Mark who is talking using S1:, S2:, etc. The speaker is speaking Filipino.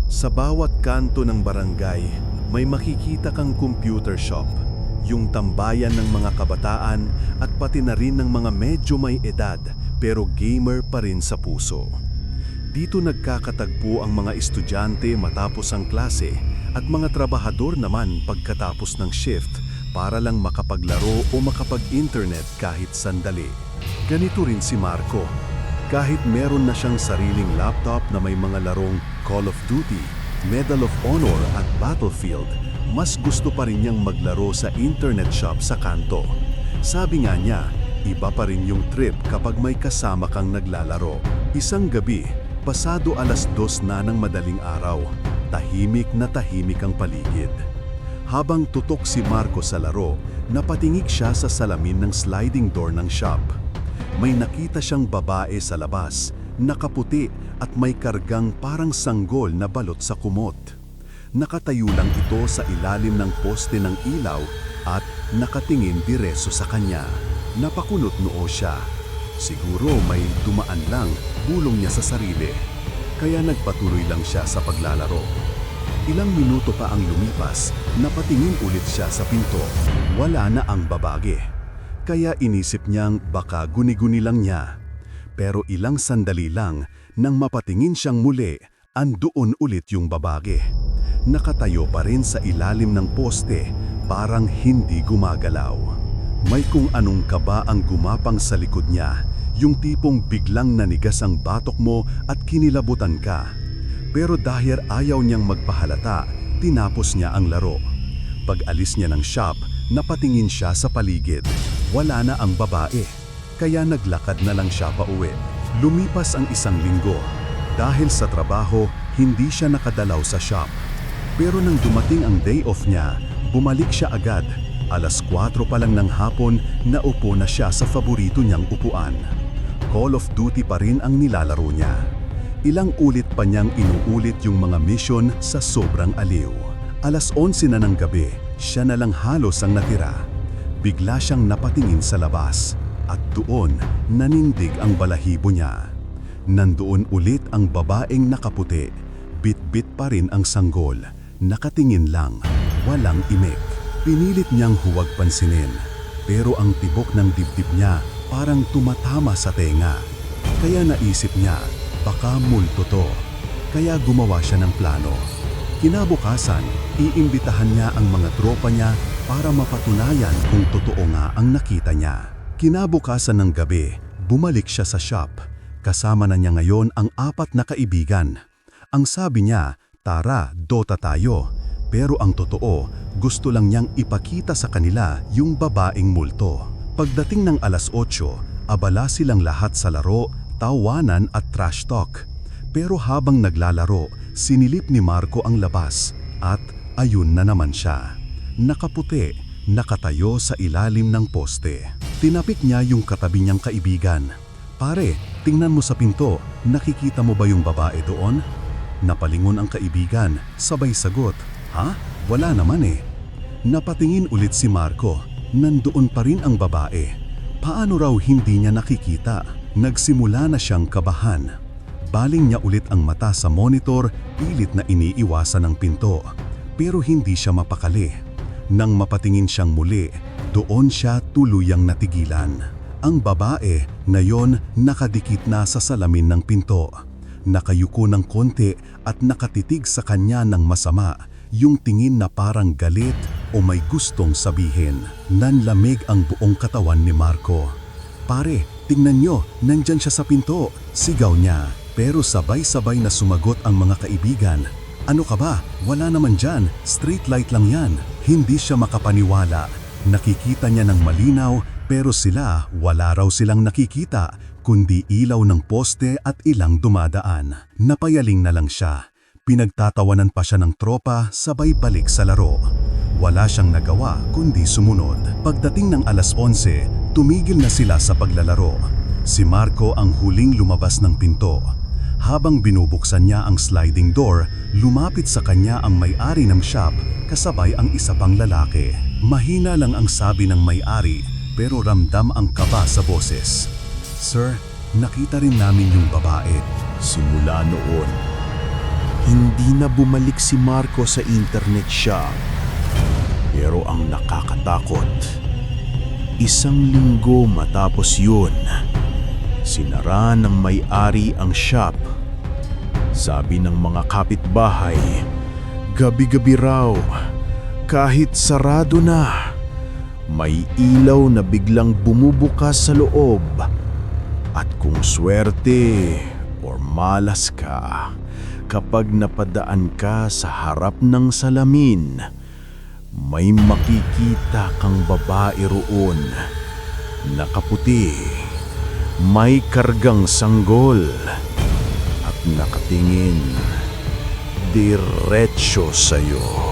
S1: Sa bawat kanto ng barangay, may makikita kang computer shop, yung tambayan ng mga kabataan at pati na rin ng mga medyo may edad pero gamer pa rin sa puso. Dito nagkakatagpo ang mga estudyante matapos ang klase at mga trabahador naman pagkatapos ng shift para lang makapaglaro o makapag-internet kahit sandali. Ganito rin si Marco. Kahit meron na siyang sariling laptop na may mga larong Call of Duty, Medal of Honor at Battlefield, mas gusto pa rin niyang maglaro sa internet shop sa kanto. Sabi nga niya, iba pa rin yung trip kapag may kasama kang naglalaro. Isang gabi, pasado 2:00 na ng madaling araw, tahimik na tahimik ang paligid. Habang tutok si Marco sa laro, napatingig siya sa salamin ng sliding door ng shop. May nakita siyang babae sa labas, nakaputi at may kargang parang sanggol na balot sa kumot. Nakatayo lang ito sa ilalim ng poste ng ilaw at nakatingin diretso sa kanya. Napakunot noo siya. Siguro may dumaan lang, bulong niya sa sarili. Kaya nagpatuloy lang siya sa paglalaro. Ilang minuto pa ang lumipas, napatingin ulit siya sa pinto. Wala na ang babae. Kaya inisip niyang baka guni-guni lang niya. Pero ilang sandali lang, nang mapatingin siyang muli, andoon ulit yung babae. Nakatayo pa rin sa ilalim ng poste, parang hindi gumagalaw. May kung anong kaba ang gumapang sa likod niya, yung tipong biglang nanigas ang batok mo at kinilabutan ka. Pero dahil ayaw niyang magpahalata, tinapos niya ang laro. Pag-alis niya ng shop, napatingin siya sa paligid. Wala na ang babae, kaya naglakad na lang siya pauwi. Lumipas ang 1 linggo. Dahil sa trabaho, hindi siya nakadalaw sa shop. Pero nang dumating ang day off niya, bumalik siya agad. 4:00 pa lang ng hapon, naupo na siya sa paborito niyang upuan. Call of Duty pa rin ang nilalaro niya. Ilang ulit pa niyang inuulit yung mga mission sa sobrang aliw. 11:00 na ng gabi, siya na lang halos ang natira. Bigla siyang napatingin sa labas at doon nanindig ang balahibo niya. Nandoon ulit ang babaeng nakaputi. Bit-bit pa rin ang sanggol. Nakatingin lang, walang imik. Pinilit niyang huwag pansinin. Pero ang tibok ng dibdib niya parang tumatama sa tenga. Kaya naisip niya, baka multo to. Kaya gumawa siya ng plano. Kinabukasan, iimbitahan niya ang mga tropa niya para mapatunayan kung totoo nga ang nakita niya. Kinabukasan ng gabi, bumalik siya sa shop. Kasama na niya ngayon ang 4 na kaibigan. Ang sabi niya, tara, Dota tayo. Pero ang totoo, gusto lang niyang ipakita sa kanila yung babaeng multo. Pagdating ng 8:00, abala silang lahat sa laro, tawanan at trash talk. Pero habang naglalaro, sinilip ni Marco ang labas at ayun na naman siya. Nakaputi, nakatayo sa ilalim ng poste. Tinapik niya yung katabi niyang kaibigan. Pare, tingnan mo sa pinto, nakikita mo ba yung babae doon? Napalingon ang kaibigan, sabay sagot, ha? Wala naman eh. Napatingin ulit si Marco, nandoon pa rin ang babae. Paano raw hindi niya nakikita? Nagsimula na siyang kabahan. Baling niya ulit ang mata sa monitor, pilit na iniiwasan ang pinto. Pero hindi siya mapakali. Nang mapatingin siyang muli, doon siya tuluyang natigilan. Ang babae, ngayon nakadikit na sa salamin ng pinto. Nakayuko ng konti at nakatitig sa kanya ng masama, yung tingin na parang galit o may gustong sabihin. Nanlamig ang buong katawan ni Marco. Pare, tingnan nyo, nandyan siya sa pinto, sigaw niya. Pero sabay-sabay na sumagot ang mga kaibigan. Ano ka ba? Wala naman dyan, street light lang yan. Hindi siya makapaniwala. Nakikita niya ng malinaw pero sila wala raw silang nakikita kundi ilaw ng poste at ilang dumadaan. Napayaling na lang siya. Pinagtatawanan pa siya ng tropa sabay balik sa laro. Wala siyang nagawa kundi sumunod. Pagdating ng 11:00, tumigil na sila sa paglalaro. Si Marco ang huling lumabas ng pinto. Habang binubuksan niya ang sliding door, lumapit sa kanya ang may-ari ng shop kasabay ang isa pang lalaki. Mahina lang ang sabi ng may-ari pero ramdam ang kaba sa boses. Sir, nakita rin namin yung babae. Simula noon,
S2: Hindi na bumalik si Marco sa internet shop. Pero ang nakakatakot, 1 linggo matapos yun, sinara ng may-ari ang shop. Sabi ng mga kapitbahay, gabi-gabi raw, kahit sarado na, may ilaw na biglang bumubukas sa loob. At kung swerte or malas ka, kapag napadaan ka sa harap ng salamin, may makikita kang babae roon. Nakaputi, may kargang sanggol, at nakatingin diretsyo sa'yo.